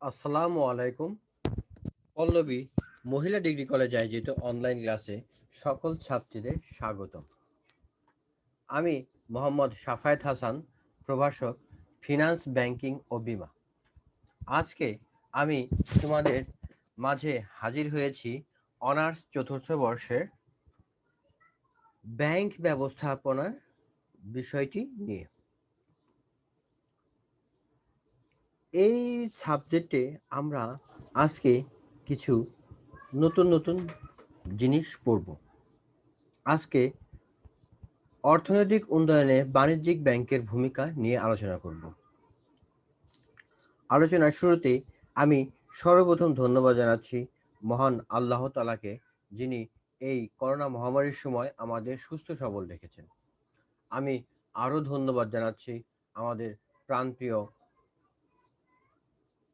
আসসালামু আলাইকুম। পল্লবী মহিলা ডিগ্রি কলেজ আয়োজিত অনলাইন ক্লাসে সকল ছাত্রীদের স্বাগতম। আমি মোহাম্মদ সাফায়েত হাসান, প্রভাষক, ফিনান্স, ব্যাংকিং ও বীমা। আজকে আমি তোমাদের মাঝে হাজির হয়েছি অনার্স চতুর্থ বর্ষের ব্যাংক ব্যবস্থাপনার বিষয়টি নিয়ে। এই সাবজেক্টে আমরা আজকে কিছু নতুন নতুন জিনিস পড়ব। আজকে অর্থনৈতিক উন্নয়নে বাণিজ্যিক ব্যাংকের ভূমিকা নিয়ে আলোচনা করব। আলোচনার শুরুতে আমি সর্বপ্রথম ধন্যবাদ জানাচ্ছি মহান আল্লাহ তাআলাকে, যিনি এই করোনা মহামারীর সময় আমাদের সুস্থ সবল রেখেছেন। আমি আরও ধন্যবাদ জানাচ্ছি আমাদের প্রাণপ্রিয়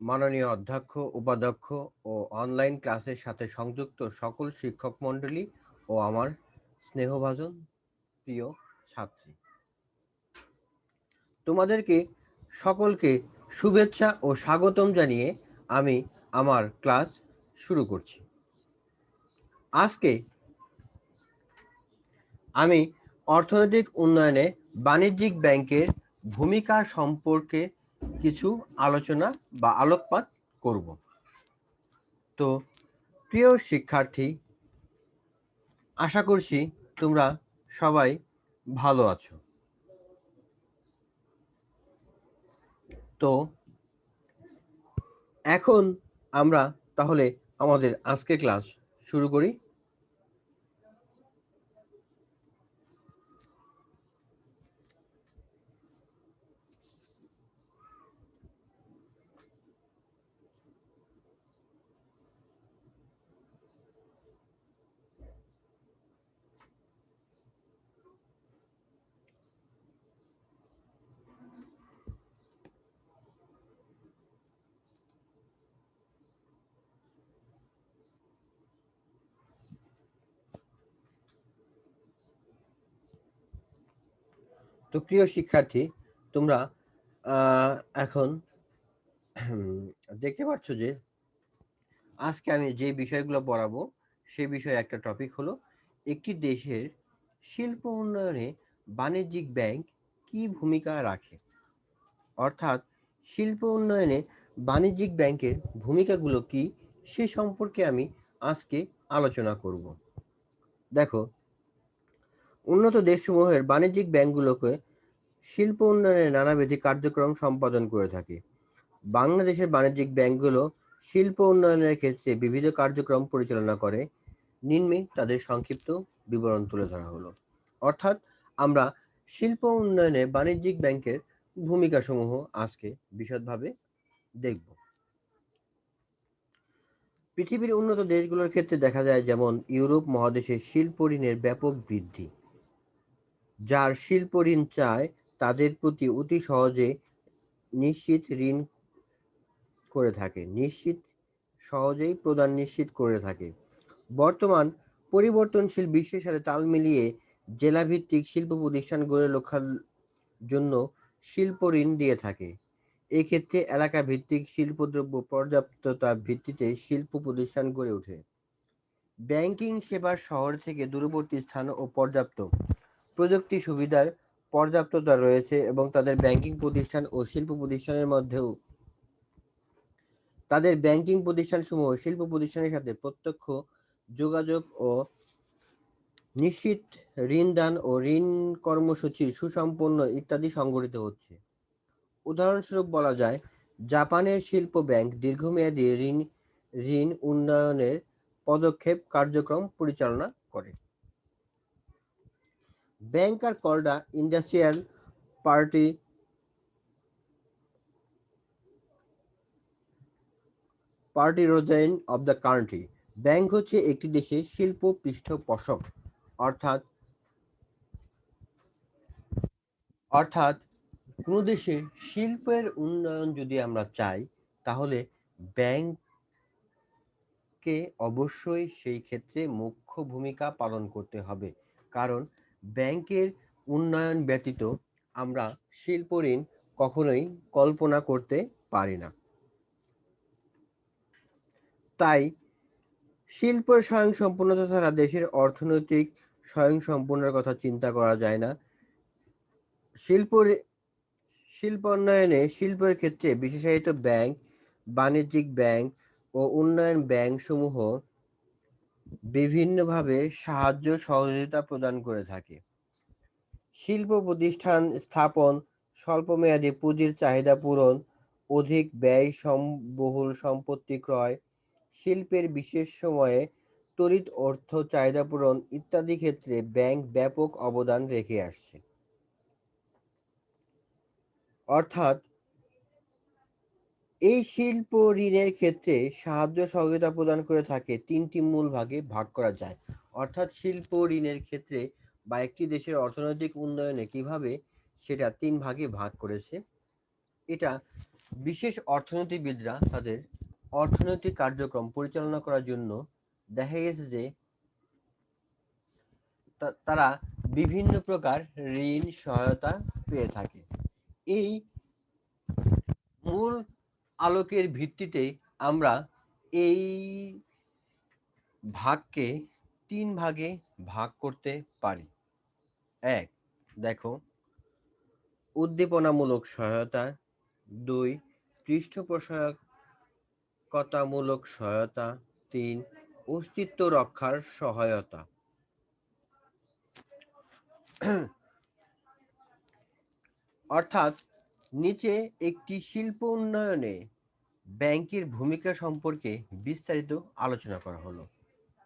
মাননীয় অধ্যক্ষ, উপাধ্যক্ষ ও অনলাইন ক্লাসের সাথে সংযুক্ত সকল শিক্ষক মণ্ডলী ও আমার স্নেহভাজন প্রিয় ছাত্রী। তোমাদেরকে সকলকে শুভেচ্ছা ও স্বাগতম জানিয়ে আমি আমার ক্লাস শুরু করছি। আজকে আমি অর্থনৈতিক উন্নয়নে বাণিজ্যিক ব্যাংকের ভূমিকা সম্পর্কে কিছু আলোচনা বা আলোকপাত করব। তো প্রিয় শিক্ষার্থী, আশা করছি তোমরা সবাই ভালো আছো। তো এখন আমরা তাহলে আমাদের আজকের ক্লাস শুরু করি। তো প্রিয় শিক্ষার্থী, তোমরা এখন দেখতে পাচ্ছ যে আজকে আমি যে বিষয়গুলো পড়াবো সেই বিষয়ে একটা টপিক হলো একটি দেশের শিল্প উন্নয়নে বাণিজ্যিক ব্যাংক কি ভূমিকা রাখে। অর্থাৎ শিল্প উন্নয়নে বাণিজ্যিক ব্যাংকের ভূমিকাগুলো কি সে সম্পর্কে আমি আজকে আলোচনা করব। দেখো, উন্নত দেশসমূহের বাণিজ্যিক ব্যাংকগুলোকে শিল্প উন্নয়নের নানাবিধ কার্যক্রম সম্পাদন করে থাকে। বাংলাদেশের বাণিজ্যিক ব্যাংকগুলো শিল্প উন্নয়নের ক্ষেত্রে বিবিধ কার্যক্রম পরিচালনা করে। নিম্নে তাদের সংক্ষিপ্ত বিবরণ তুলে ধরা হলো। অর্থাৎ আমরা শিল্প উন্নয়নে বাণিজ্যিক ব্যাংকের ভূমিকাসমূহ আজকে বিশদভাবে দেখব। পৃথিবীর উন্নত দেশগুলোর ক্ষেত্রে দেখা যায়, যেমন ইউরোপ মহাদেশে শিল্প ঋণের ব্যাপক বৃদ্ধি। যার শিল্প ঋণ চায় তাদের প্রতি অতি সহজে নিশ্চিত ঋণ করে থাকে, সহজেই প্রদান নিশ্চিত করে থাকে। বর্তমান পরিবর্তনশীল বিশ্বের সাথে তাল মিলিয়ে জেলাভিত্তিক শিল্প প্রতিষ্ঠান গড়ে ওঠার জন্য শিল্প ঋণ দিয়ে থাকে। এক্ষেত্রে এলাকা ভিত্তিক শিল্পদ্রব্য পর্যাপ্ততা ভিত্তিতে শিল্প প্রতিষ্ঠান গড়ে ওঠে। ব্যাংকিং সেবার শহর থেকে দূরবর্তী স্থান ও পর্যাপ্ত প্রযুক্তি সুবিধার পর্যাপ্ততা রয়েছে এবং তাদের ব্যাংকিং প্রতিষ্ঠান ও শিল্প প্রতিষ্ঠানের মধ্যেও তাদের ব্যাংকিং প্রতিষ্ঠানসমূহ শিল্প প্রতিষ্ঠানের সাথে প্রত্যক্ষ যোগাযোগ ও নিশ্চিত ঋণদান ও ঋণ কর্মসূচির সুসম্পন্ন ইত্যাদি সংগঠিত হচ্ছে। উদাহরণস্বরূপ বলা যায়, জাপানের শিল্প ব্যাংক দীর্ঘমেয়াদী ঋণ উন্নয়নের পদক্ষেপ কার্যক্রম পরিচালনা করে। ব্যাংক আর কল্ড ইন্ডাস্ট্রিয়াল পার্টি পার্টিরোজাইন অব দ্য কান্ট্রি। ব্যাংক হচ্ছে একটি দেশের শিল্প পৃষ্ঠপোষক। অর্থাৎ অর্থাৎ কোনো দেশের শিল্পের উন্নয়ন যদি আমরা চাই, তাহলে ব্যাংককে অবশ্যই সেই ক্ষেত্রে মুখ্য ভূমিকা পালন করতে হবে। কারণ ব্যাংকের উন্নয়ন ব্যতীত আমরা শিল্প ঋণ কখনোই কল্পনা করতে পারি না। তাই শিল্প স্বয়ংসম্পূর্ণতা ছাড়া দেশের অর্থনৈতিক স্বয়ংসম্পূর্ণের কথা চিন্তা করা যায় না। শিল্পোন্নয়নে শিল্পের ক্ষেত্রে বিশেষায়িত ব্যাংক, বাণিজ্যিক ব্যাংক ও উন্নয়ন ব্যাংক সমূহ বিভিন্নভাবে সাহায্য সহযোগিতা প্রদান করে থাকে। শিল্প প্রতিষ্ঠান স্থাপন, স্বল্পমেয়াদী পুঁজির চাহিদা পূরণ, অধিক ব্যয়বহুল সম্পত্তি ক্রয়, শিল্পের বিশেষ সময়ে তড়িৎ অর্থ চাহিদা পূরণ ইত্যাদি ক্ষেত্রে ব্যাংক ব্যাপক অবদান রেখে আসছে। অর্থাৎ এই শিল্প ঋণের ক্ষেত্রে সাহায্য সহযোগিতা প্রদান করে থাকে তিনটি মূল ভাগে ভাগ করা যায়। অর্থাৎ শিল্প ঋণের ক্ষেত্রে বা একটি দেশের অর্থনৈতিক উন্নয়নে কিভাবে সেটা তিন ভাগে ভাগ করেছে। এটা বিশেষ অর্থনীতিবিদরা তাদের অর্থনৈতিক কার্যক্রম পরিচালনা করার জন্য দেখা গেছে যে তারা বিভিন্ন প্রকার ঋণ সহায়তা পেয়ে থাকে। এই মূল আলোকের ভিত্তিতে আমরা এই ভাগকে তিন ভাগে ভাগ করতে পারি। এক, দেখো, উদ্দীপনামূলক সহায়তা। দুই, পৃষ্ঠপোষকতামূলক সহায়তা। তিন, অস্তিত্ব রক্ষার সহায়তা। অর্থাৎ নিচে একটি শিল্প উন্নয়নে ব্যাংকের ভূমিকা সম্পর্কে বিস্তারিত আলোচনা করা হলো।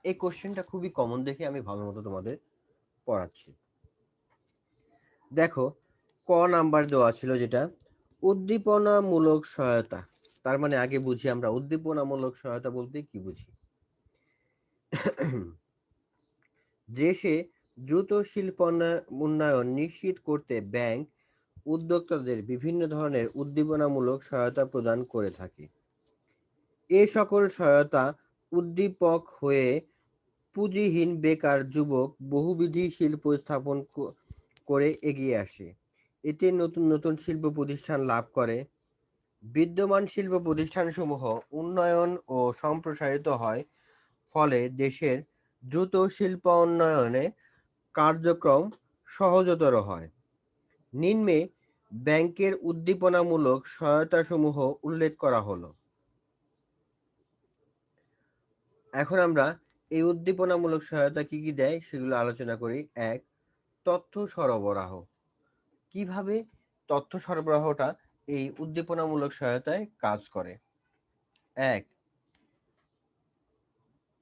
এই কোশ্চেনটা খুবই কমন দেখে আমি ভালো মতো তোমাদের পড়াচ্ছি। দেখো, ক নাম্বার দেওয়া ছিল যেটা উদ্দীপনামূলক সহায়তা। তার মানে আগে বুঝি আমরা উদ্দীপনামূলক সহায়তা বলতে কি বুঝি। দেশে দ্রুত শিল্প উন্নয়ন নিশ্চিত করতে ব্যাংক উদ্যোক্তাদের বিভিন্ন ধরনের উদ্দীপনামূলক সহায়তা প্রদান করে থাকে। এ সকল সহায়তা উদ্দীপক হয়ে পুঁজিহীন বেকার যুবক বহুবিধ শিল্প স্থাপন করে এগিয়ে আসে। এতে নতুন নতুন শিল্প প্রতিষ্ঠান লাভ করে। বিদ্যমান শিল্প প্রতিষ্ঠানসমূহ উন্নয়ন ও সম্প্রসারিত হয়। ফলে দেশের দ্রুত শিল্পোন্নয়নে কার্যক্রম সহজতর হয়। নিম্নে ব্যাংকের উদ্দীপনামূলক সহায়তাসমূহ উল্লেখ করা হলো। এখন আমরা এই উদ্দীপনামূলক সহায়তা কি কি দেয় সেগুলো আলোচনা করি। এক, তথ্য সরবরাহ। কিভাবে তথ্য সরবরাহটা এই উদ্দীপনামূলক সহায়তায় কাজ করে। এক,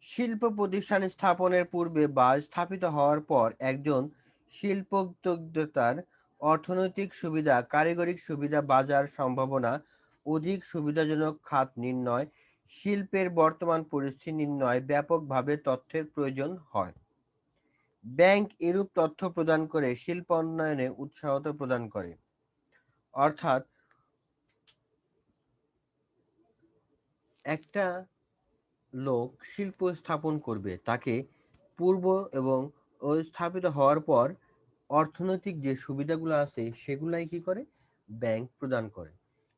শিল্প প্রতিষ্ঠান স্থাপনের পূর্বে বা স্থাপিত হওয়ার পর একজন শিল্পোদ্যোক্তার অর্থনৈতিক সুবিধা, কারিগরি সুবিধা, বাজার সম্ভাবনা, অধিক সুবিধাজনক খাত নির্ণয়, শিল্পের বর্তমান পরিস্থিতি নির্ণয় ব্যাপকভাবে তথ্যের প্রয়োজন হয়। ব্যাংক এরূপ তথ্য প্রদান করে শিল্প উন্নয়নে উৎসাহ প্রদান করে। অর্থাৎ একটা লোক শিল্প স্থাপন করবে, তাকে পূর্ব এবং স্থাপিত হওয়ার পর অর্থনৈতিক যে সুবিধাগুলো আছে সেগুলাই কি করে ব্যাংক প্রদান করে।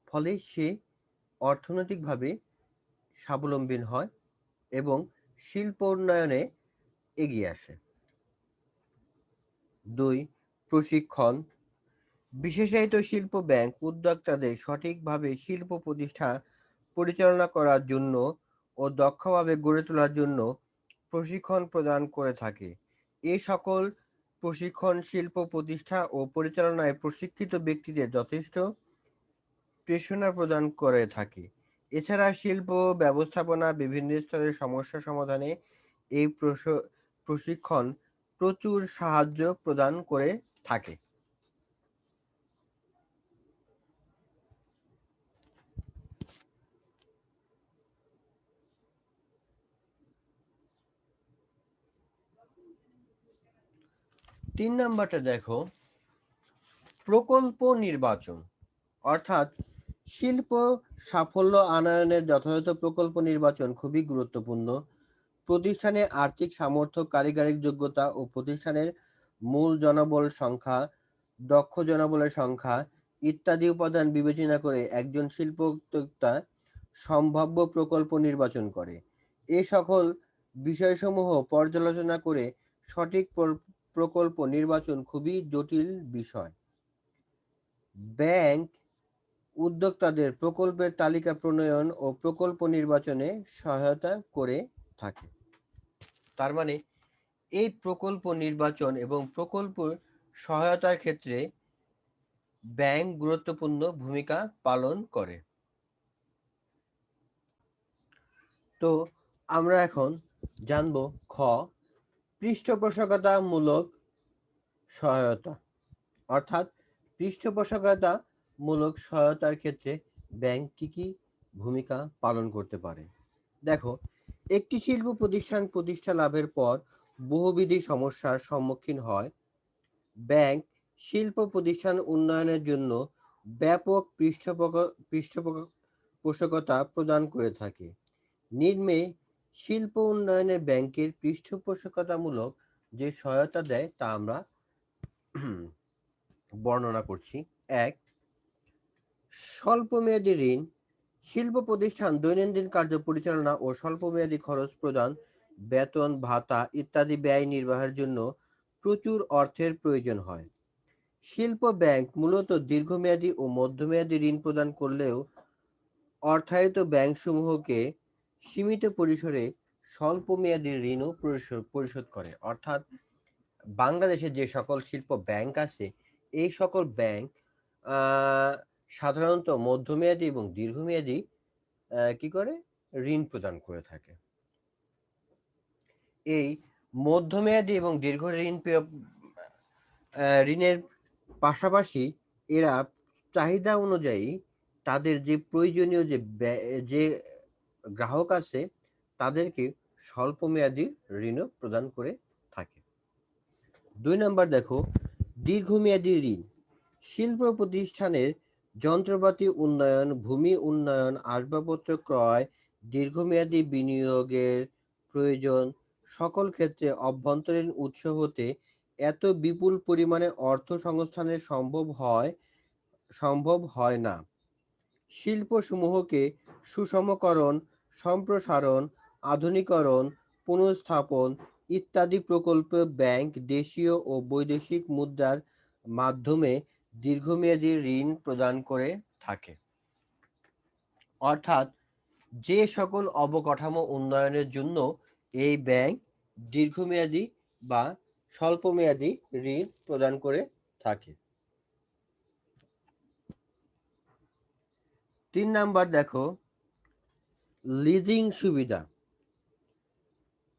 ফলে সে অর্থনৈতিকভাবে স্বাবলম্বী হয় এবং শিল্প উন্নয়নে এগিয়ে আসে। দুই, প্রশিক্ষণ। বিশেষায়িত শিল্প ব্যাংক উদ্যোক্তাদের সঠিকভাবে শিল্প প্রতিষ্ঠা পরিচালনা করার জন্য ও দক্ষভাবে গড়ে তোলার জন্য প্রশিক্ষণ প্রদান করে থাকে। এ সকল প্রশিক্ষণ শিল্প প্রতিষ্ঠা ও পরিচালনায় প্রশিক্ষিত ব্যক্তিদের যথেষ্ট প্রেরণা প্রদান করে থাকে। এছাড়া শিল্প ব্যবস্থাপনা বিভিন্ন স্তরের সমস্যা সমাধানে এই প্রশিক্ষণ প্রচুর সাহায্য প্রদান করে থাকে। তিন নাম্বারটা দেখো, প্রকল্প নির্বাচন। অর্থাৎ শিল্প সাফল্য আনয়নের যথাযথ প্রকল্প নির্বাচন খুবই গুরুত্বপূর্ণ। প্রতিষ্ঠানের আর্থিক সামর্থ্য, কারিগরি যোগ্যতা ও প্রতিষ্ঠানের মূল জনবল সংখ্যা, দক্ষ জনবলের সংখ্যা ইত্যাদি উপাদান বিবেচনা করে একজন শিল্পোদ্যোক্তা সম্ভাব্য প্রকল্প নির্বাচন করে। এ সকল বিষয়সমূহ পর্যালোচনা করে সঠিক প্রকল্প নির্বাচন খুবই জটিল বিষয়। ব্যাংক উদ্যোক্তাদের প্রকল্পের তালিকা প্রণয়ন ও প্রকল্প নির্বাচনে সহায়তা করে থাকে। তার মানে এই প্রকল্প নির্বাচন এবং প্রকল্প সহায়তার ক্ষেত্রে ব্যাংক গুরুত্বপূর্ণ ভূমিকা পালন করে। তো আমরা এখন জানব খ পৃষ্ঠপোষকতামূলক সহায়তা, অর্থাৎ পৃষ্ঠপোষকতামূলক সহায়তার ক্ষেত্রে ব্যাংক কি ভূমিকা পালন করতে পারে। দেখো, একটি শিল্প প্রতিষ্ঠা লাভের পর বহুবিধ সমস্যার সম্মুখীন হয়। ব্যাংক শিল্প প্রতিষ্ঠান উন্নয়নের জন্য ব্যাপক পৃষ্ঠপোষকতা প্রদান করে থাকে। নিম্নে শিল্প উন্নয়নের ব্যাংকের পৃষ্ঠপোষকতামূলক যে সহায়তা দেয় তা আমরা বর্ণনা করছি। ১. স্বল্পমেয়াদী ঋণ। শিল্প প্রতিষ্ঠান দৈনন্দিন কার্য পরিচালনা ও স্বল্পমেয়াদী খরচ প্রদান, বেতন ভাতা ইত্যাদি ব্যয় নির্বাহের জন্য প্রচুর অর্থের প্রয়োজন হয়। শিল্প ব্যাংক মূলত দীর্ঘমেয়াদী ও মধ্যমেয়াদী ঋণ প্রদান করলেও অর্থায়িত ব্যাংকসমূহকে সীমিত পরিসরে স্বল্পমেয়াদী ঋণও পরিশোধ করে। অর্থাৎ বাংলাদেশে যে সকল শিল্প ব্যাংক আছে, এই সকল ব্যাংক সাধারণত মধ্যমেয়াদী এবং দীর্ঘমেয়াদী কি করে ঋণ প্রদান করে থাকে। এই মধ্যমেয়াদী এবং দীর্ঘ ঋণের পাশাপাশি এরা চাহিদা অনুযায়ী তাদের যে প্রয়োজনীয় যে গ্রাহক আছে তাদেরকে স্বল্পমেয়াদী ঋণও প্রদান করে থাকে। ২ নম্বর দেখো, দীর্ঘমেয়াদী ঋণ। শিল্প প্রতিষ্ঠানের যন্ত্রপাতি উন্নয়ন, ভূমি উন্নয়ন, আসবাবপত্র ক্রয়, দীর্ঘমেয়াদী বিনিয়োগের প্রয়োজন সকল ক্ষেত্রে অভ্যন্তরীণ উৎস হতে এত বিপুল পরিমাণে অর্থ সংস্থানের সম্ভব হয় না। শিল্পসমূহকে সুষমকরণ, সম্প্রসারণ, আধুনিকরণ, পুনঃস্থাপন ইত্যাদি প্রকল্পে ব্যাংক দেশীয় ও বৈদেশিক মুদ্রার মাধ্যমে দীর্ঘমেয়াদী ঋণ প্রদান করে থাকে। অর্থাৎ যে সকল অবকাঠামো উন্নয়নের জন্য এই ব্যাংক দীর্ঘমেয়াদী বা স্বল্পমেয়াদী ঋণ প্রদান করে থাকে। ৩ নাম্বার দেখো, লিজিং সুবিধা।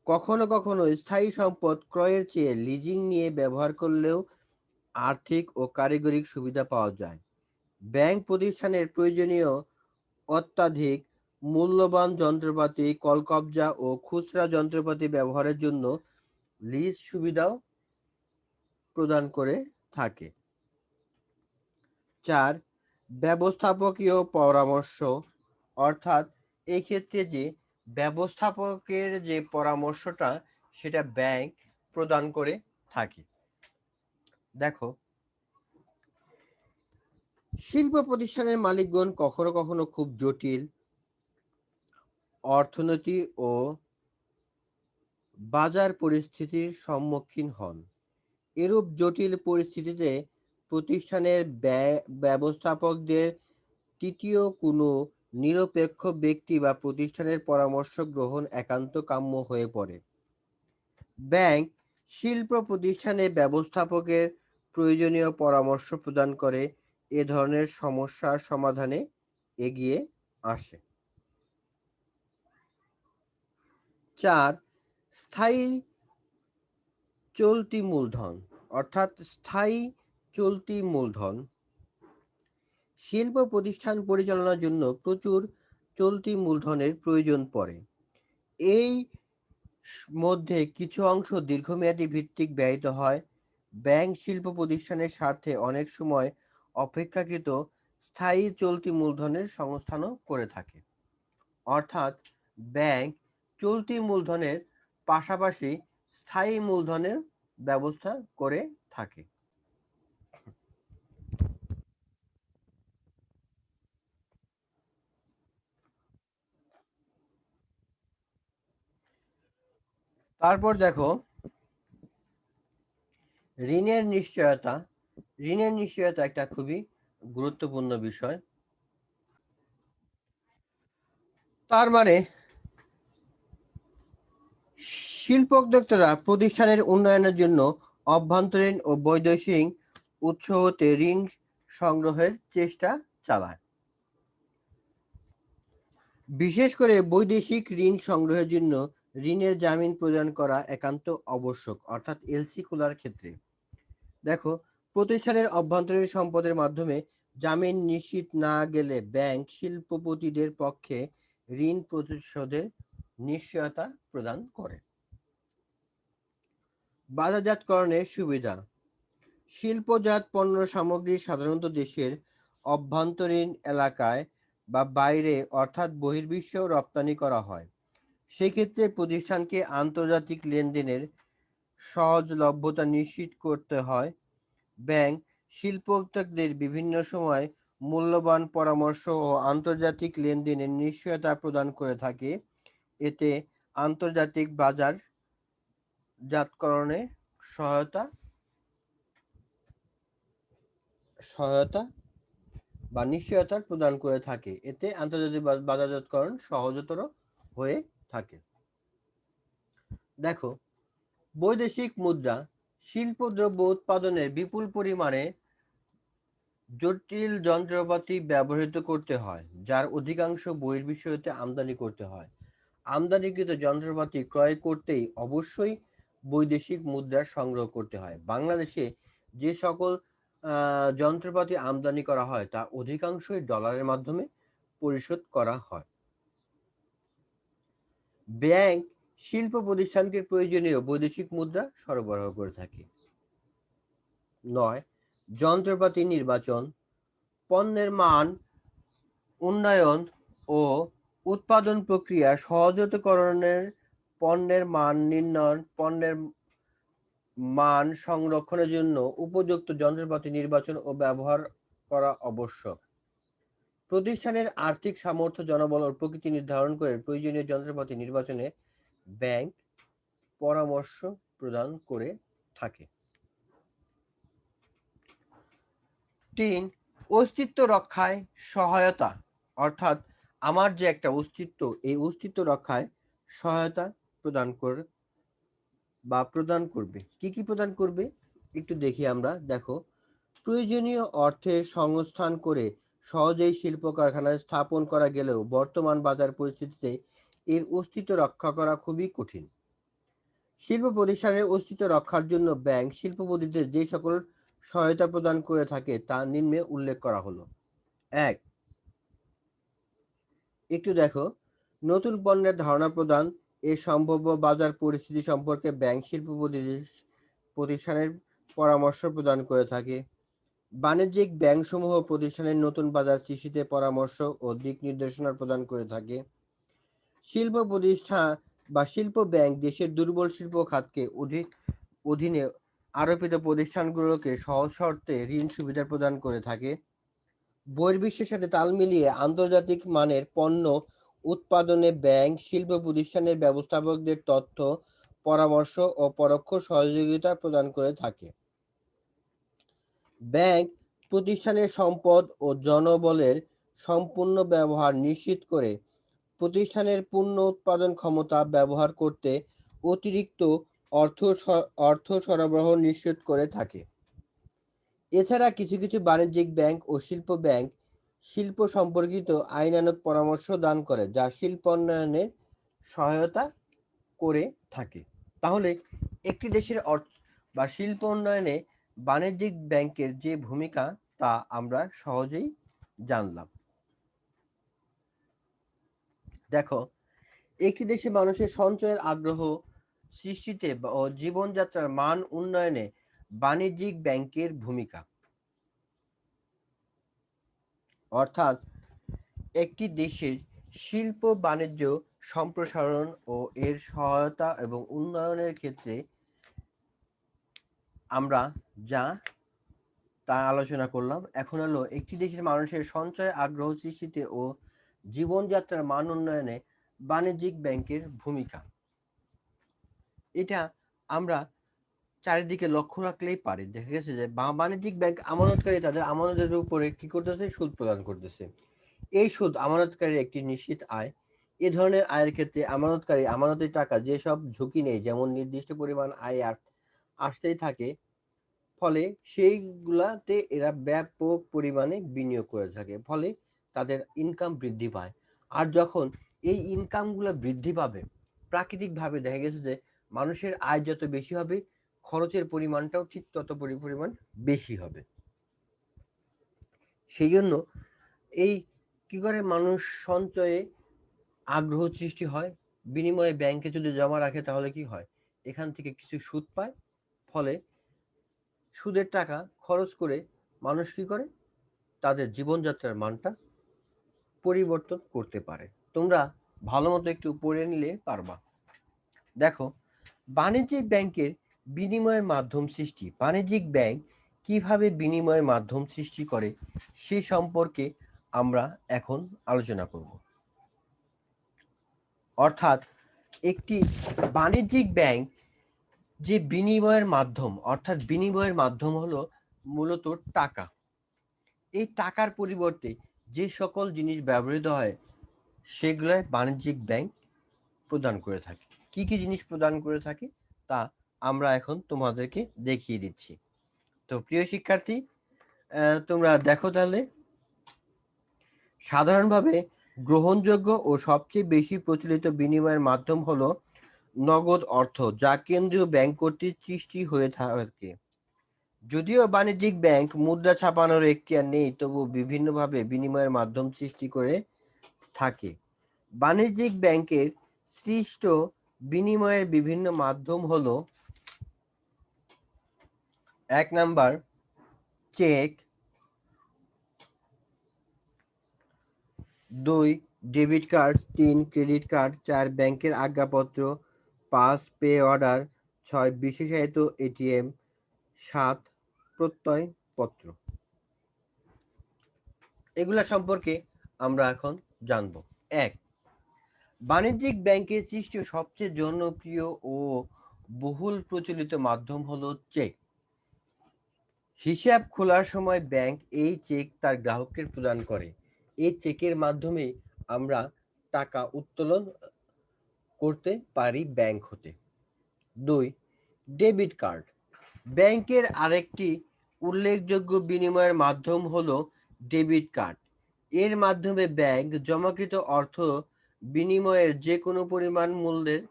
কখনো কখনো স্থায়ী সম্পদ ক্রয়ের চেয়ে লিজিং নিয়ে ব্যবহার করলেও আর্থিক ও কারিগরিক সুবিধা পাওয়া যায়। ব্যাংক প্রতিষ্ঠানের প্রয়োজনীয় অত্যাধিক মূল্যবান যন্ত্রপাতি, কলকবজা ও খুচরা যন্ত্রপাতি ব্যবহারের জন্য লিজ সুবিধাও প্রদান করে থাকে। ৪. ব্যবস্থাপকীয় পরামর্শ, অর্থাৎ এই ক্ষেত্রে যে ব্যবস্থাপকের যে পরামর্শটা সেটা ব্যাংক প্রদান করে থাকে। দেখো, শিল্প প্রতিষ্ঠানের মালিকগণ কখনো কখনো খুব জটিল অর্থনীতি ও বাজার পরিস্থিতির সম্মুখীন হন। এরূপ জটিল পরিস্থিতিতে প্রতিষ্ঠানের ব্যবস্থাপকদের তৃতীয় কোনো নিরপেক্ষ ব্যক্তি বা প্রতিষ্ঠানের পরামর্শ গ্রহণ একান্ত কাম্য হয়ে পড়ে। ব্যাংক শিল্প প্রতিষ্ঠানের ব্যবস্থাপকের প্রয়োজনীয় পরামর্শ প্রদান করে এ ধরনের সমস্যার সমাধানে এগিয়ে আসে। ৪. স্থায়ী চলতি মূলধন, অর্থাৎ স্থায়ী চলতি মূলধন। শিল্প প্রতিষ্ঠান পরিচালনার জন্য প্রচুর চলতি মূলধনের প্রয়োজন পড়ে। এই মধ্যে কিছু অংশ দীর্ঘমেয়াদী ভিত্তিক ব্যয়িত হয়। ব্যাংক শিল্প প্রতিষ্ঠানের স্বার্থে অনেক সময় অপেক্ষাকৃত স্থায়ী চলতি মূলধনের সংস্থানও করে থাকে। অর্থাৎ ব্যাংক চলতি মূলধনের পাশাপাশি স্থায়ী মূলধনের ব্যবস্থা করে থাকে। তারপর দেখো ঋণের নিশ্চয়তা। ঋণের নিশ্চয়তা একটা খুবই গুরুত্বপূর্ণ বিষয়। তার মানে শিল্পোদ্যোক্তারা প্রতিষ্ঠানের উন্নয়নের জন্য অভ্যন্তরীণ ও বৈদেশিক উৎস হতে ঋণ সংগ্রহের চেষ্টা চালায়। বিশেষ করে বৈদেশিক ঋণ সংগ্রহের জন্য ঋণের জামিন প্রদান করা একান্ত আবশ্যক, অর্থাৎ এলসি খোলার ক্ষেত্রে। দেখো, প্রতিষ্ঠানের অভ্যন্তরীণ সম্পদের মাধ্যমে জামিন নিশ্চিত না গেলে ব্যাংক শিল্পপতিদের পক্ষে ঋণ পরিশোধের নিশ্চয়তা প্রদান করে। বাজারজাতকরণের সুবিধা। শিল্পজাত পণ্য সামগ্রী সাধারণত দেশের অভ্যন্তরীণ এলাকায় বা বাইরে অর্থাৎ বহির্বিশ্বেও রপ্তানি করা হয়। সেক্ষেত্রে প্রতিষ্ঠানকে আন্তর্জাতিক লেনদেনের সহজলভ্যতা নিশ্চিত করতে হয়। ব্যাংক শিল্পোদ্যোক্তাদের বিভিন্ন সময় মূল্যবান পরামর্শ ও আন্তর্জাতিক লেনদেনের নিশ্চয়তা প্রদান করে থাকে। এতে আন্তর্জাতিক বাজারজাতকরণে সহায়তা সহায়তা বা নিশ্চয়তা প্রদান করে থাকে। এতে আন্তর্জাতিক বাজারজাতকরণ সহজতর হয়ে থাকে। দেখো, বৈদেশিক মুদ্রা। শিল্পদ্রব্য উৎপাদনের বিপুল পরিমাণে জটিল যন্ত্রপাতি ব্যবহৃত করতে হয়, যার অধিকাংশ বহির্বিশ্ব হতে আমদানি করতে হয়। আমদানিকৃত যন্ত্রপাতি ক্রয় করতেই অবশ্যই বৈদেশিক মুদ্রা সংগ্রহ করতে হয়। বাংলাদেশে যে সকল যন্ত্রপাতি আমদানি করা হয় তা অধিকাংশই ডলারের মাধ্যমে পরিশোধ করা হয়। ব্যাংক শিল্প প্রতিষ্ঠানকে প্রয়োজনীয় বৈদেশিক মুদ্রা সরবরাহ করে থাকে। 9. যন্ত্রপাতি নির্বাচন। পণ্যের মান উন্নয়ন ও উৎপাদন প্রক্রিয়া সহজতকরণের পণ্যের মান নির্ণয়, পণ্যের মান সংরক্ষণের জন্য উপযুক্ত যন্ত্রপাতি নির্বাচন ও ব্যবহার করা আবশ্যক। প্রতিষ্ঠানের আর্থিক সামর্থ্য, জনবল ও প্রকৃতি নির্ধারণ করে প্রয়োজনীয় যন্ত্রপাতি নির্বাচনে ব্যাংক পরামর্শ প্রদান করে থাকে। 3. অস্তিত্ব রক্ষায় সহায়তা, অর্থাৎ আমার যে একটা অস্তিত্ব, এই অস্তিত্ব রক্ষায় সহায়তা প্রদান করবে। কি কি প্রদান করবে একটু দেখি আমরা। দেখো, প্রয়োজনীয় অর্থের সংস্থান করে সহজেই শিল্প কারখানা স্থাপন করা গেলেও বর্তমান বাজার পরিস্থিতিতে এর অস্তিত্ব রক্ষা করা খুবই কঠিন। শিল্প প্রতিষ্ঠানের অস্তিত্ব রক্ষার জন্য ব্যাংক শিল্পপতিদের যে সকল সহায়তা প্রদান করে থাকে তা নিম্নে উল্লেখ করা হলো। 1. একটু দেখো, নতুন পণ্যের ধারণা প্রদান। এর সম্ভাব্য বাজার পরিস্থিতি সম্পর্কে ব্যাংক শিল্প প্রতিষ্ঠানের পরামর্শ প্রদান করে থাকে। বাণিজ্যিক ব্যাংকসমূহ প্রতিষ্ঠানের নতুন বাজার সৃষ্টিতে পরামর্শ ও দিক নির্দেশনা প্রদান করে থাকে। শিল্প প্রতিষ্ঠান বা শিল্প ব্যাংক দেশের দুর্বল শিল্প খাতকে অধীনে আরোপিত প্রতিষ্ঠানগুলোকে সহজ শর্তে ঋণ সুবিধা প্রদান করে থাকে। বহির্বিশ্বের সাথে তাল মিলিয়ে আন্তর্জাতিক মানের পণ্য উৎপাদনে ব্যাংক শিল্প প্রতিষ্ঠানের ব্যবস্থাপকদের তথ্য, পরামর্শ ও পরোক্ষ সহযোগিতা প্রদান করে থাকে। ব্যাংক প্রতিষ্ঠানের সম্পদ ও জনবলের সম্পূর্ণ ব্যবহার নিশ্চিত করে প্রতিষ্ঠানের পূর্ণ উৎপাদন ক্ষমতা ব্যবহার করতে অতিরিক্ত অর্থ সরবরাহ নিশ্চিত করে থাকে। এছাড়া কিছু কিছু বাণিজ্যিক ব্যাংক ও শিল্প ব্যাংক শিল্প সম্পর্কিত আইনানুগ পরামর্শ দান করে, যা শিল্পোন্নয়নে সহায়তা করে থাকে। তাহলে একটি দেশের অর্থ বা শিল্প উন্নয়নে বাণিজ্যিক ব্যাংকের যে ভূমিকা তা আমরা সহজেই জানলাম। দেখো, একটি দেশে মানুষের সঞ্চয়ের আগ্রহ সৃষ্টিতে ও জীবনযাত্রার মান উন্নয়নে বাণিজ্যিক ব্যাংকের ভূমিকা, অর্থাৎ একটি দেশের শিল্প বাণিজ্য সম্প্রসারণ ও এর সহায়তা এবং উন্নয়নের ক্ষেত্রে আমরা যা তা আলোচনা করলাম। এখন হলো একটি দেশের মানুষের সঞ্চয় আগ্রহ সৃষ্টিতে ও জীবনযাত্রার মান উন্নয়নে বাণিজ্যিক ব্যাংকের ভূমিকা। এটা আমরা চারিদিকে লক্ষ্য রাখলেই পারি। দেখা গেছে যে বাণিজ্যিক ব্যাংক আমানতকারী তাদের আমানতের উপরে কি করতেছে? সুদ প্রদান করতেছে। এই সুদ আমানতকারীর একটি নিশ্চিত আয়। এ ধরনের আয়ের ক্ষেত্রে আমানতকারী আমানতের টাকা যেসব ঝুঁকি নেই, যেমন নির্দিষ্ট পরিমাণ আয় আসতেই থাকে, ফলে সেইগুলাতে এরা ব্যাপক পরিমাণে বিনিয়োগ করে থাকে। ফলে তাদের ইনকাম বৃদ্ধি পায়। আর যখন এই ইনকামগুলো বৃদ্ধি পাবে, প্রাকৃতিকভাবে দেখা গেছে যে মানুষের আয় যত বেশি হবে, খরচের পরিমাণটাও ঠিক তত পরিমাণ বেশি হবে। সেই জন্য এই কি করে মানুষ সঞ্চয়ে আগ্রহ সৃষ্টি হয়, বিনিময়ে ব্যাংকে যদি জমা রাখে তাহলে কি হয়, এখান থেকে কিছু সুদ পায়। ফলে সুদের টাকা খরচ করে মানুষ কি করে, তাদের জীবনযাত্রার মানটা পরিবর্তন করতে পারে। তোমরা ভালো মতো একটু পড়ে নিলে পারবা। দেখো, বাণিজ্যিক ব্যাংকের বিনিময়ের মাধ্যম সৃষ্টি। বাণিজ্যিক ব্যাংক কিভাবে বিনিময়ের মাধ্যম সৃষ্টি করে সে সম্পর্কে আমরা এখন আলোচনা করব। অর্থাৎ একটি বাণিজ্যিক ব্যাংক যে বিনিময়ের মাধ্যম, অর্থাৎ বিনিময়ের মাধ্যম হলো মূলত টাকা। এই টাকার পরিবর্তে যে সকল জিনিস ব্যবহৃত হয় সেগুলো বাণিজ্যিক ব্যাংক প্রদান করে থাকে। কি কি জিনিস প্রদান করে থাকে তা আমরা এখন তোমাদেরকে দেখিয়ে দিচ্ছি। তো প্রিয় শিক্ষার্থী, তোমরা দেখো তাহলে, সাধারণভাবে গ্রহণযোগ্য ও সবচেয়ে বেশি প্রচলিত বিনিময়ের মাধ্যম হলো নগদ অর্থ, যা কেন্দ্রীয় ব্যাংক কর্তৃক সৃষ্টি হয়ে থাকে। যদিও বাণিজ্যিক ব্যাংক মুদ্রা ছাপানোর এখতিয়ার নেই, তবু বিভিন্নভাবে বিনিময়ের মাধ্যম সৃষ্টি করে থাকে। বাণিজ্যিক ব্যাংকের সৃষ্ট বিনিময়ের বিভিন্ন মাধ্যম হলো: ১ number cheque, ২ debit card, ৩ credit card, ৪ ব্যাংকের আজ্ঞাপত্র, ৫ পে অর্ডার, ৬ বিশেষায়িত এটিএম, ৭ প্রত্যয় পত্র। এগুলা সম্পর্কে আমরা এখন জানব। ১ বাণিজ্যিক ব্যাংকের সৃষ্ট সবচেয়ে জনপ্রিয় ও বহুল প্রচলিত মাধ্যম হলো চেক। হিসাব খোলার সময় ব্যাংক এই চেক তার গ্রাহককে প্রদান করে। এই চেকের মাধ্যমে আমরা টাকা উত্তোলন করতে পারি ব্যাংক হতে। ২ ডেবিট কার্ড, ব্যাংকের আরেকটি উল্লেখযোগ্য বিনিময়ের মাধ্যম হলো ডেবিট কার্ড। এর মাধ্যমে ব্যাংক জমাকৃত অর্থ বিনিময়ের যে কোনো পরিমাণ মূল্যের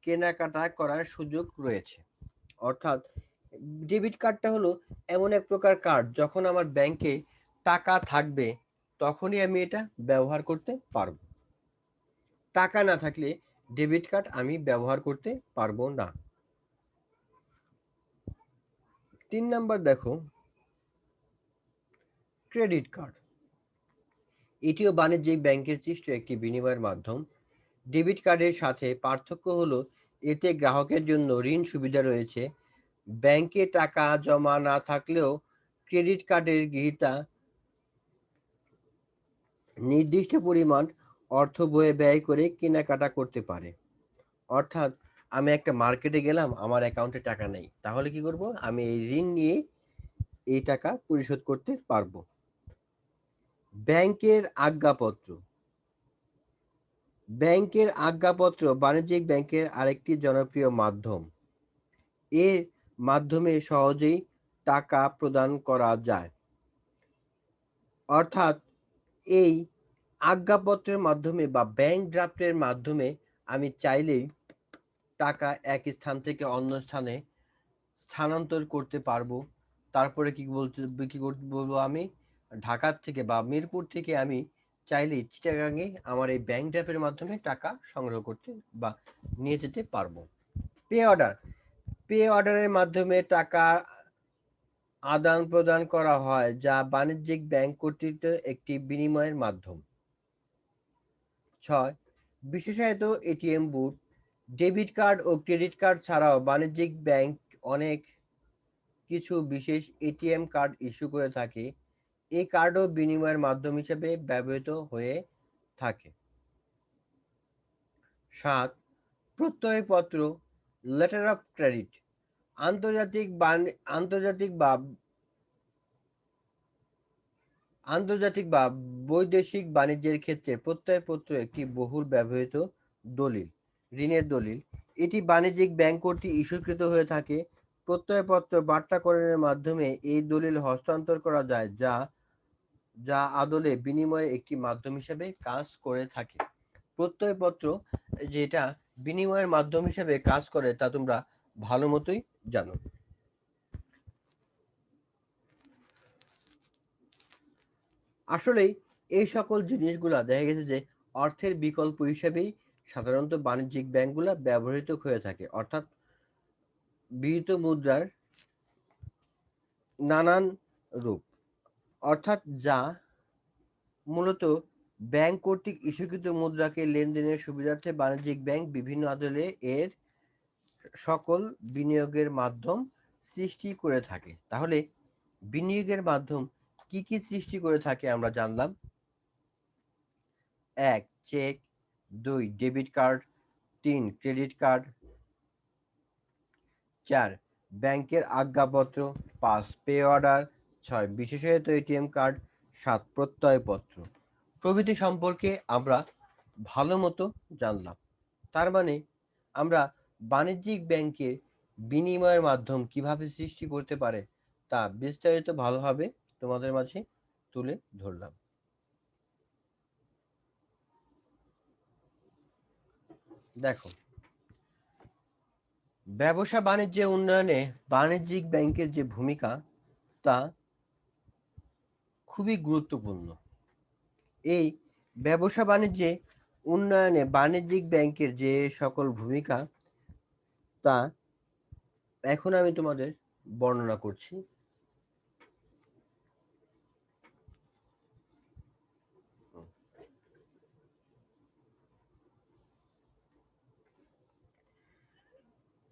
কেনাকাটা করার সুযোগ রয়েছে। অর্থাৎ ডেবিট কার্ডটা হলো এমন এক প্রকার কার্ড, যখন আমার ব্যাংকে টাকা থাকবে তখনই আমি এটা ব্যবহার করতে পারবো। টাকা না থাকলে ডেবিট কার্ড আমি ব্যবহার করতে পারবো না। ৩ নাম্বার দেখো, ক্রেডিট কার্ড। এটিও বাণিজ্যিক ব্যাংকের সৃষ্ট একটি বিনিময়ের মাধ্যম। ডেবিট কার্ডের সাথে পার্থক্য হলো এতে গ্রাহকের জন্য ঋণ সুবিধা রয়েছে। ব্যাংকে টাকা জমা না থাকলেও ক্রেডিট কার্ডের গ্রহীতা নির্দিষ্ট পরিমাণ অর্থ বয়ে ব্যয় করে কেনাকাটা করতে পারে। অর্থাৎ আমি একটা মার্কেটে গেলাম, আমার অ্যাকাউন্টে টাকা নেই, তাহলে কি করব, আমি এই ঋণ নিয়ে এই টাকা পরিশোধ করতে পারবো। ব্যাংকের আজ্ঞাপত্র। ব্যাংকের আজ্ঞাপত্র বাণিজ্যিক ব্যাংকের আরেকটি জনপ্রিয় মাধ্যম। এর মাধ্যমে সহজেই টাকা প্রদান করা যায়। অর্থাৎ এই আজ্ঞাপত্রের মাধ্যমে বা ব্যাংক ড্রাফটের মাধ্যমে আমি চাইলেই টাকা এক স্থান থেকে অন্য স্থানে স্থানান্তর করতে পারবো। তারপরে বলবো, আমি ঢাকার থেকে বা মিরপুর থেকে আমি চাইলেই চিটাগাঙে আমার এই ব্যাংক ড্রাফটের মাধ্যমে টাকা সংগ্রহ করতে বা নিয়ে যেতে পারবো। Pay order. পে অর্ডারের মাধ্যমে টাকা আদান প্রদান করা হয়, যা বাণিজ্যিক ব্যাংক কর্তৃক একটি বিনিময়ের মাধ্যম। ৬ বিশেষায়িত এটিএম বুথ। ডেবিট কার্ড ও ক্রেডিট কার্ড ছাড়াও বাণিজ্যিক ব্যাংক অনেক কিছু বিশেষ এটিএম কার্ড ইস্যু করে থাকে। এই কার্ডও বিনিময়ের মাধ্যম হিসেবে ব্যবহৃত হয়ে থাকে। ৭ প্রত্যয়পত্র। লেটার অফ ক্রেডিট আন্তর্জাতিক আন্তর্জাতিক বা আন্তর্জাতিক বা বৈদেশিক বাণিজ্যের ক্ষেত্রে প্রত্যয়পত্র একটি বহুল ব্যবহৃত দলিল, ঋণের দলিল। এটি বাণিজ্যিক ব্যাংক কর্তৃক ইস্যুকৃত হয়ে থাকে। প্রত্যয়পত্র বাট্টাকরণের মাধ্যমে এই দলিল হস্তান্তর করা যায়, যা যা আদলে বিনিময়ের একটি মাধ্যম হিসেবে কাজ করে থাকে। প্রত্যয়পত্র যেটা বিনিময়ের মাধ্যম হিসেবে কাজ করে তা তোমরা ভালো মতোই জানো। আসলেই এই সকল জিনিসগুলা দেখা গেছে যে অর্থের বিকল্প হিসেবেই সাধারণত বাণিজ্যিক ব্যাংকগুলা ব্যবহৃত হয়ে থাকে, অর্থাৎ বিহিত মুদ্রার নানান রূপ, অর্থাৎ যা মূলত ব্যাংক কর্তৃক ইস্যুকৃত মুদ্রাকে লেনদেনের সুবিধার্থে বাণিজ্যিক ব্যাংক বিভিন্ন আদলে এর সকল বিনিয়োগের মাধ্যম সৃষ্টি করে থাকে। তাহলে বিনিয়োগের মাধ্যম কি কি সৃষ্টি করে থাকে আমরা জানলাম। ১ cheque, ২ debit card, ৩ credit card, ৪ ব্যাংকের আজ্ঞাপত্র, ৫ পে অর্ডার, ৬ বিশেষায়িত এটিএম কার্ড, ৭ প্রত্যয়পত্র প্রভৃতি সম্পর্কে আমরা ভালো মতো জানলাম। তার মানে আমরা বাণিজ্যিক ব্যাংকের বিনিময়ের মাধ্যম কিভাবে সৃষ্টি করতে পারে তা বিস্তারিত ভালোভাবে তোমাদের মাঝে তুলে ধরলাম। দেখো, ব্যবসা বাণিজ্য উন্নয়নে বাণিজ্যিক ব্যাংকের যে ভূমিকা তা খুবই গুরুত্বপূর্ণ। এই ব্যবসা বাণিজ্যে উন্নয়নে বাণিজ্যিক ব্যাংকের যে সকল ভূমিকা তা এখন আমি তোমাদের বর্ণনা করছি।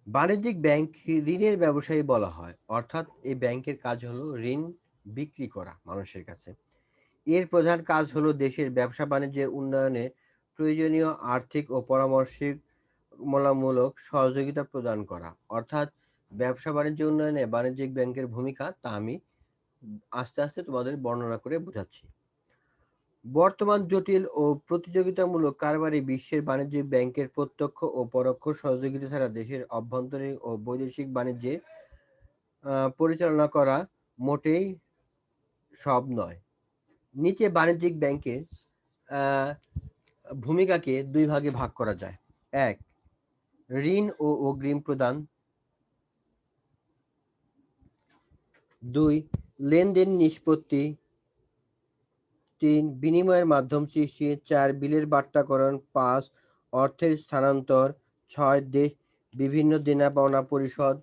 বাণিজ্যিক ব্যাংক ঋণের ব্যবসায়ী বলা হয়, অর্থাৎ এই ব্যাংকের কাজ হলো ঋণ বিক্রি করা মানুষের কাছে। এর প্রধান কাজ হলো দেশের ব্যবসা বাণিজ্যের উন্নয়নে প্রয়োজনীয় আর্থিক ও পরামর্শমূলক সহযোগিতা প্রদান করা। অর্থাৎ ব্যবসা বাণিজ্য উন্নয়নে বাণিজ্যিক ব্যাংকের ভূমিকা তা আমি আস্তে আস্তে তোমাদের বর্ণনা করে বোঝাচ্ছি। বর্তমান জটিল ও প্রতিযোগিতামূলক কারবারে বিশ্বের বাণিজ্যিক ব্যাংকের প্রত্যক্ষ ও পরোক্ষ সহযোগিতা ছাড়া দেশের অভ্যন্তরীণ ও বৈদেশিক বাণিজ্যের পরিচালনা করা মোটেই সব নয়। নিচে বাণিজ্যিক ব্যাংকের আহ, ভূমিকাকে দুই ভাগে ভাগ করা যায়। ১ ঋণ ও অগ্রিম প্রদান, ২ লেনদেন নিষ্পত্তি, ৩ বিনিময়ের মাধ্যম সৃষ্টি, ৪ বিলের বাট্টাকরণ, ৫ অর্থের স্থানান্তর, ৬ বিভিন্ন দেনা পাওনা পরিশোধ,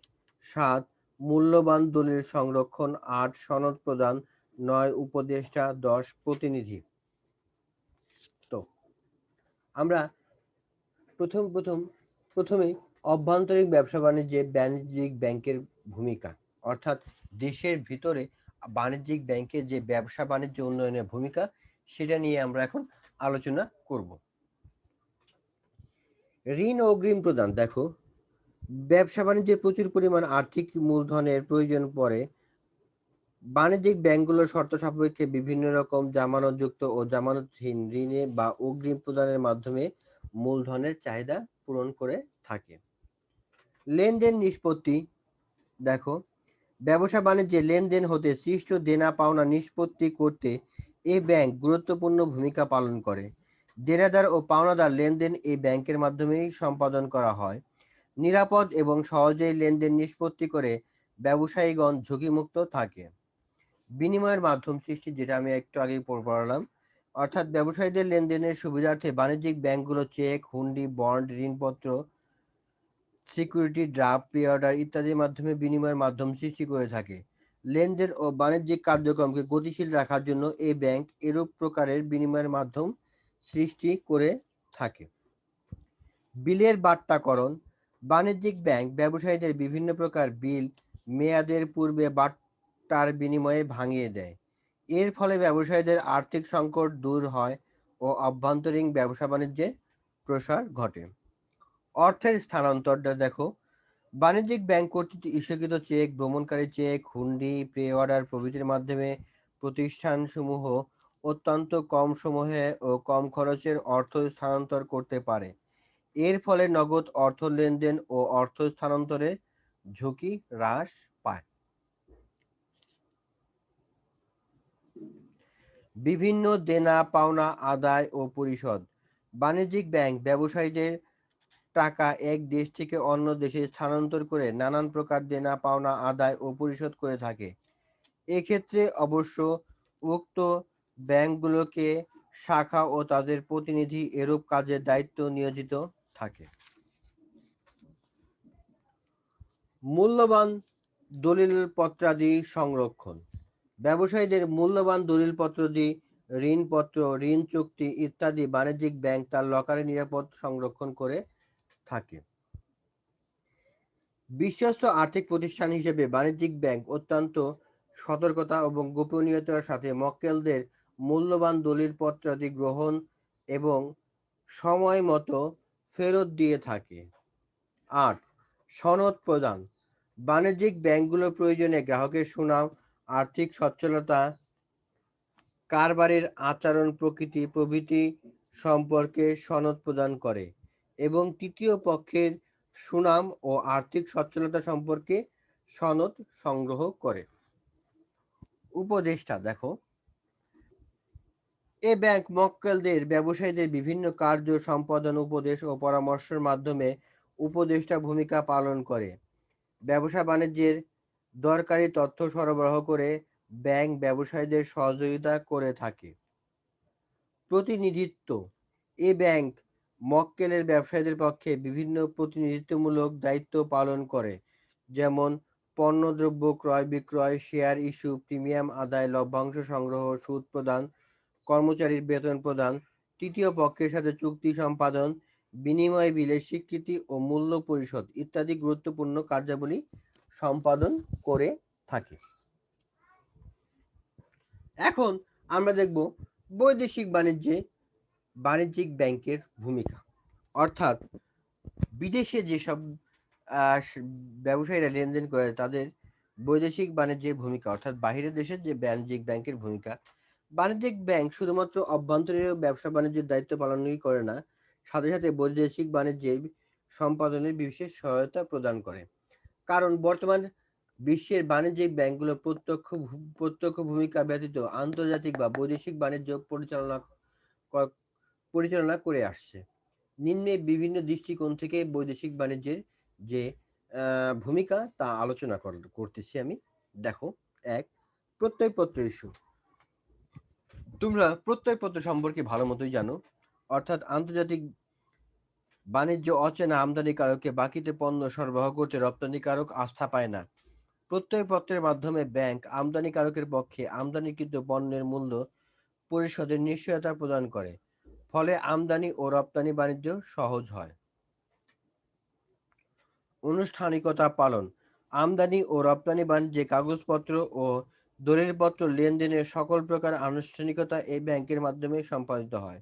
৭ মূল্যবান দলিল সংরক্ষণ, ৮ সনদ প্রদান, ৯ উপদেষ্টা, ১০ প্রতিনিধি। তো আমরা প্রথমে অভ্যন্তরীণ ব্যবসা বাণিজ্যে বাণিজ্যিক ব্যাংকের ভূমিকা, অর্থাৎ দেশের ভিতরে বাণিজ্যিক ব্যাংকের যে ব্যবসা বাণিজ্য উন্নয়নের ভূমিকা সেটা নিয়ে আমরা এখন আলোচনা করব। ঋণ ও অগ্রিম প্রদান। দেখো, ব্যবসা বাণিজ্যে প্রচুর পরিমাণ আর্থিক মূলধনের প্রয়োজন পড়ে। বাণিজ্যিক ব্যাংকগুলোর শর্ত সাপেক্ষে বিভিন্ন রকম জামানতযুক্ত ও জামানতহীন ঋণে বা অগ্রিম প্রদানের মাধ্যমে মূলধনের চাহিদা পূরণ করে থাকে। লেনদেন নিষ্পত্তি। দেখো, ব্যবসা বাণিজ্যে লেনদেন হতে সৃষ্ট দেনা পাওনা নিষ্পত্তি করতে এই ব্যাংক গুরুত্বপূর্ণ ভূমিকা পালন করে। দেনাদার ও পাওনাদার লেনদেন এই ব্যাংকের মাধ্যমেই সম্পাদন করা হয়। নিরাপদ এবং সহজেই লেনদেন নিষ্পত্তি করে ব্যবসায়ীগণ ঝুঁকিমুক্ত থাকে। বিনিময়ের মাধ্যম সৃষ্টি, যেটা আমি একটু আগেই পড়লাম, অর্থাৎ ব্যবসায়ীদের লেনদেনের সুবিধার্থে বাণিজ্যিক ব্যাংকগুলো চেক, হুন্ডি, বন্ড, ঋণপত্র, সিকিউরিটি, ড্রাফট, পে অর্ডার ইত্যাদির মাধ্যমে বিনিময়ের মাধ্যম সৃষ্টি করে থাকে। লেনদেন ও বাণিজ্যিক কার্যক্রমকে গতিশীল রাখার জন্য এই ব্যাংক এরূপ প্রকারের বিনিময়ের মাধ্যম সৃষ্টি করে থাকে। বিলের বাট্টাকরণ। বাণিজ্যিক ব্যাংক ব্যবসায়ীদের বিভিন্ন প্রকার বিল মেয়াদের পূর্বে বাট্টার বিনিময়ে ভাঙিয়ে দেয়। এর ফলে ব্যবসায়ীদের আর্থিক সংকট দূর হয় ও অভ্যন্তরীণ ব্যবসা বাণিজ্যের প্রসার ঘটে। অর্থের স্থানান্তরটা দেখো, বাণিজ্যিক ব্যাংক কর্তৃক ইস্যুকৃত চেক, ভ্রমণকারী চেক, হুন্ডি, প্রি অর্ডার প্রভৃতির মাধ্যমে প্রতিষ্ঠানসমূহ অত্যন্ত কম সময়ে ও কম খরচের অর্থ স্থানান্তর করতে পারে। এর ফলে নগদ অর্থ লেনদেন ও অর্থ স্থানান্তরের ঝুঁকি হ্রাস পায়। বিভিন্ন দেনা পাওনা আদায় ও পরিশোধ। বাণিজ্যিক ব্যাংক ব্যবসায়ীদের টাকা এক দেশ থেকে অন্য দেশে স্থানান্তর করে নানান প্রকার দেনা পাওনা আদায় ও পরিশোধ করে থাকে। এক্ষেত্রে অবশ্য উক্ত ব্যাংকগুলোকে শাখা ও তাদের প্রতিনিধি এরূপ কাজের দায়িত্ব নিয়োজিত থাকে। মূল্যবান দলিলপত্রাদি সংরক্ষণ। ব্যবসায়ীদের মূল্যবান দলিলপত্রাদি, ঋণপত্র, ঋণ চুক্তি ইত্যাদি বাণিজ্যিক ব্যাংক তার লকারে নিরাপদ সংরক্ষণ করে থাকে। বিশ্বস্ত আর্থিক প্রতিষ্ঠান হিসেবে বাণিজ্যিক ব্যাংক অত্যন্ত সতর্কতা এবং গোপনীয়তার সাথে মক্কেলদের মূল্যবান দলিলপত্রাদি গ্রহণ এবং সময় মতো ফেরত দিয়ে থাকে। ৮. সনদ প্রদান। বাণিজ্যিক ব্যাংকগুলো প্রয়োজনে গ্রাহকের সুনাম, আর্থিক সচ্ছলতা, কারবারের আচরণ প্রকৃতি প্রভৃতি সম্পর্কে সনদ প্রদান করে এবং তৃতীয় পক্ষের সুনাম ও আর্থিক সচ্ছলতা সম্পর্কে সনদ সংগ্রহ করে। উপদেষ্টা দেখো, এ ব্যাংক মক্কেলদের ব্যবসায়ীদের বিভিন্ন কার্য সম্পাদন, উপদেশ ও পরামর্শের মাধ্যমে উপদেষ্টা ভূমিকা পালন করে। ব্যবসা বাণিজ্যের দরকারি তথ্য সরবরাহ করে ব্যাংক ব্যবসায়ীদের সহযোগিতা করে থাকে। প্রতিনিধিত্ব। এ ব্যাংক মক্কেলের ব্যবসায়ীদের পক্ষে বিভিন্ন প্রতিনিধিত্বমূলক দায়িত্ব পালন করে, যেমন পণ্যদ্রব্য ক্রয় বিক্রয়, শেয়ার ইস্যু, প্রিমিয়াম আদায়, লভ্যাংশ সংগ্রহ, সুদ প্রদান, কর্মচারীর বেতন প্রদান, তৃতীয় পক্ষের সাথে চুক্তি সম্পাদন, বিনিময় বিলের স্বীকৃতি ও মূল্য পরিশোধ ইত্যাদি গুরুত্বপূর্ণ কার্যাবলী সম্পাদন করে থাকে। এখন আমরা দেখব বৈদেশিক বাণিজ্যে বাণিজ্যিক ব্যাংকের ভূমিকা। অর্থাৎ বিদেশে যেসব ব্যবসায়ীরা লেনদেন করে তাদের বৈদেশিক বাণিজ্যের ভূমিকা, অর্থাৎ বাহিরের দেশের যে বাণিজ্যিক ব্যাংকের ভূমিকা। বাণিজ্যিক ব্যাংক শুধুমাত্র অভ্যন্তরীণ ব্যবসা বাণিজ্যের দায়িত্ব পালনই করে না, সাথে সাথে বৈদেশিক বাণিজ্যের সম্পাদনে বিশেষ সহায়তা প্রদান করে। কারণ বর্তমান বিশ্বের বাণিজ্যিক ব্যাংকগুলো প্রত্যক্ষ ভূমিকা ব্যতীত আন্তর্জাতিক বা বৈদেশিক বাণিজ্য পরিচালনা করে আসছে। নিম্নে বিভিন্ন দৃষ্টিকোণ থেকে বৈদেশিক বাণিজ্যের যে ভূমিকা তা আলোচনা করতেছি আমি। দেখো, ১. প্রত্যয়পত্র ইস্যু। তোমরা প্রত্যয়পত্র সম্পর্কে ভালো মতোই জানো। অর্থাৎ আন্তর্জাতিক বাণিজ্য অচেনা আমদানিকারককে বাকিতে পণ্য সরবরাহ করতে রপ্তানিকারক আস্থা পায় না। প্রত্যয়পত্রের মাধ্যমে ব্যাংক আমদানিকারকের পক্ষে আমদানিকৃত পণ্যের মূল্য পরিশোধের নিশ্চয়তা প্রদান করে, ফলে আমদানি ও রপ্তানি বাণিজ্য সহজ হয়। আনুষ্ঠানিকতা পালন। আমদানি ও রপ্তানি বাণিজ্যে কাগজপত্র ও দলিলপত্র লেনদেনের সকল প্রকার আনুষ্ঠানিকতা এই ব্যাংকের মাধ্যমে সম্পাদিত হয়।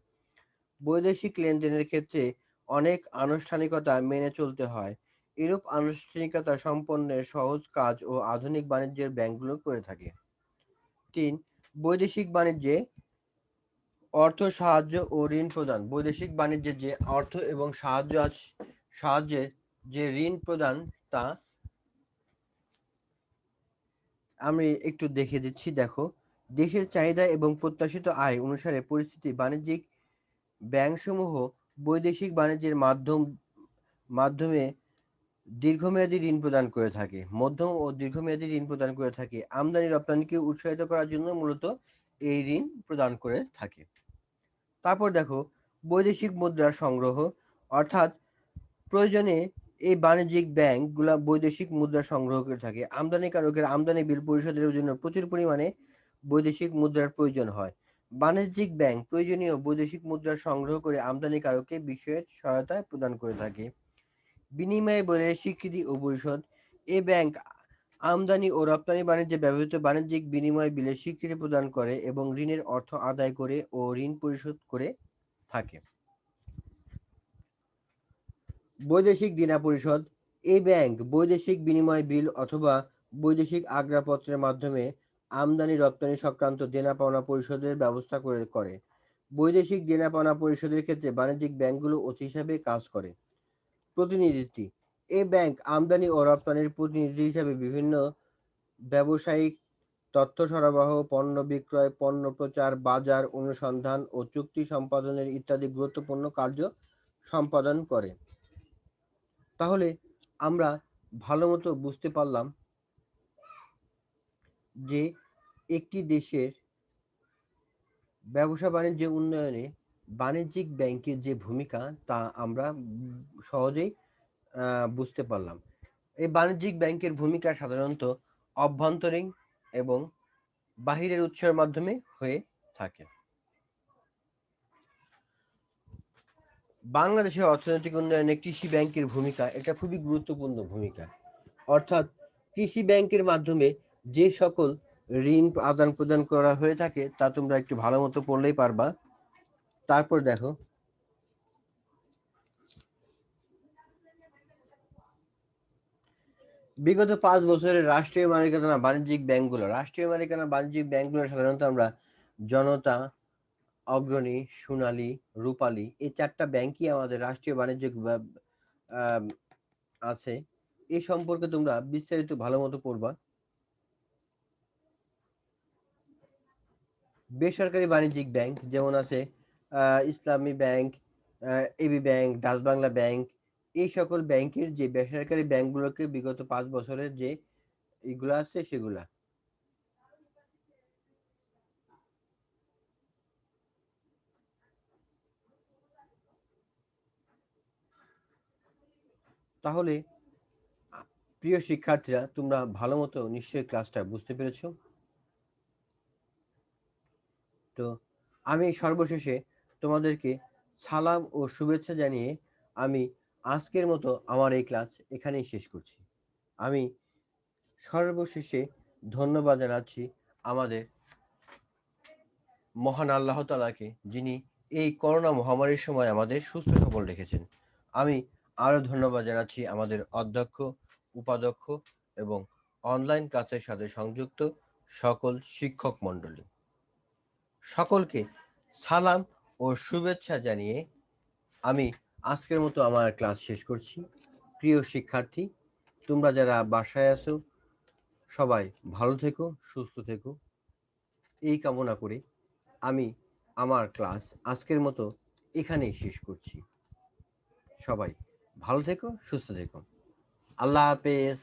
বৈদেশিক লেনদেনের ক্ষেত্রে অনেক আনুষ্ঠানিকতা মেনে চলতে হয়। এরূপ আনুষ্ঠানিকতা সম্পন্নের সহজ কাজ ও আধুনিক বাণিজ্যের ব্যাংকগুলো করে থাকে। ৩. বৈদেশিক বাণিজ্যে অর্থ সাহায্য ও ঋণ প্রদান। বৈদেশিক বাণিজ্যে যে অর্থ এবং সাহায্যের যে ঋণ প্রদান তা আমি একটু দেখিয়ে দিচ্ছি। দেখো, দেশের চাহিদা এবং প্রত্যাশিত আয় অনুসারে পরিস্থিতি বাণিজ্যিক ব্যাংকসমূহ বৈদেশিক বাণিজ্যের মাধ্যমে দীর্ঘমেয়াদী ঋণ প্রদান করে থাকে, মধ্যম ও দীর্ঘমেয়াদী ঋণ প্রদান করে থাকে। আমদানি রপ্তানিকে উৎসাহিত করার জন্য মূলত এই ঋণ প্রদান করে থাকে। তারপর দেখো, বৈদেশিক মুদ্রা সংগ্রহ। অর্থাৎ প্রয়োজনে এই বাণিজ্যিক ব্যাংকগুলা বৈদেশিক মুদ্রা সংগ্রহ করে থাকে। আমদানিকারকের আমদানি বিল পরিশোধের জন্য প্রচুর পরিমাণে বৈদেশিক মুদ্রার প্রয়োজন হয়। বাণিজ্যিক ব্যাংক প্রয়োজনীয় বৈদেশিক মুদ্রা সংগ্রহ করে আমদানিকারককে বিশেষ সহায়তা প্রদান করে থাকে। বিনিময় বিলের স্বীকৃতি ও পরিশোধ। এ ব্যাংক আমদানি ও রপ্তানি বাণিজ্যে ব্যবহৃত বাণিজ্যিক বিনিময় বিলের স্বীকৃতি প্রদান করে এবং ঋণের অর্থ আদায় করে ও ঋণ পরিশোধ করে থাকে। বৈদেশিক দেনা পরিশোধ। এই ব্যাংক বৈদেশিক বিনিময় বিল অথবা বৈদেশিক আজ্ঞাপত্রের মাধ্যমে আমদানি রপ্তানি সংক্রান্ত দেনা-পাওনা পরিশোধের ব্যবস্থা করে। বৈদেশিক দেনা-পাওনা পরিশোধের ক্ষেত্রে বাণিজ্যিক ব্যাংকগুলো অতি হিসাবে কাজ করে। প্রতিনিধিত্ব: এই ব্যাংক আমদানি ও রপ্তানির প্রতিনিধি হিসাবে বিভিন্ন ব্যবসায়িক তথ্য সরবরাহ, পণ্য বিক্রয়, পণ্য প্রচার, বাজার অনুসন্ধান ও চুক্তি সম্পাদনের ইত্যাদি গুরুত্বপূর্ণ কার্য সম্পাদন করে। তাহলে আমরা ভালোমতো বুঝতে পারলাম যে একটি দেশের ব্যবসা বাণিজ্য উন্নয়নে বাণিজ্যিক ব্যাংকের যে ভূমিকা তা আমরা সহজেই বুঝতে পারলাম। এই বাণিজ্যিক ব্যাংকের ভূমিকা সাধারণত অভ্যন্তরীণ এবং বাহিরের উৎসের মাধ্যমে হয়ে থাকে। বাংলাদেশের অর্থনৈতিক উন্নয়নে কৃষি ব্যাংকের ভূমিকা এটা খুবই গুরুত্বপূর্ণ ভূমিকা। অর্থাৎ কৃষি ব্যাংকের মাধ্যমে যে সকল ঋণ আদান প্রদান করা হয়ে থাকে তা তোমরা একটু ভালো মতো পড়লেই পারবা। তারপর দেখো, বিগত 5 বছরের রাষ্ট্রীয় মালিকানা বাণিজ্যিক ব্যাংকগুলো সাধারণত আমরা জনতা, অগ্রণী, সোনালী, রূপালী এই 4টা ব্যাংকই আমাদের রাষ্ট্রীয় বাণিজ্যিক আছে। এই সম্পর্কে তোমরা বিস্তারিত ভালো মতো পড়বা। বেসরকারি বাণিজ্যিক ব্যাংক যেমন আছে Islami bank, AB bank, Dutch Bangla bank, এই সকল ব্যাংকের যে বেসরকারি ব্যাংকগুলোকে বিগত 5 বছরের যে এগুলো আছে সেগুলা। তাহলে প্রিয় শিক্ষার্থীরা, তোমরা ভালো মতো নিশ্চয়ই ক্লাসটা বুঝতে পেরেছো। তো আমি সর্বশেষে তোমাদেরকে সালাম ও শুভেচ্ছা জানিয়ে আমি আজকের মতো আমার এই ক্লাস এখানেই শেষ করছি। আমি সর্বশেষে ধন্যবাদ জানাচ্ছি আমাদের মহান আল্লাহ তাআলাকে, যিনি এই করোনা মহামারীর সময় আমাদের সুস্থ সবল রেখেছেন। আমি আরও ধন্যবাদ জানাচ্ছি আমাদের অধ্যক্ষ, উপাধ্যক্ষ এবং অনলাইন ক্লাসের সাথে সংযুক্ত সকল শিক্ষক মণ্ডলী। সকলকে সালাম ও শুভেচ্ছা জানিয়ে আমি আজকের মতো আমার ক্লাস শেষ করছি। প্রিয় শিক্ষার্থী, তোমরা যারা বাসায় আছো সবাই ভালো থেকো, সুস্থ থেকো, এই কামনা করে আমি আমার ক্লাস আজকের মতো এখানেই শেষ করছি। সবাই ভালো থেকো, সুস্থ থেকো। আল্লাহ হাফেজ।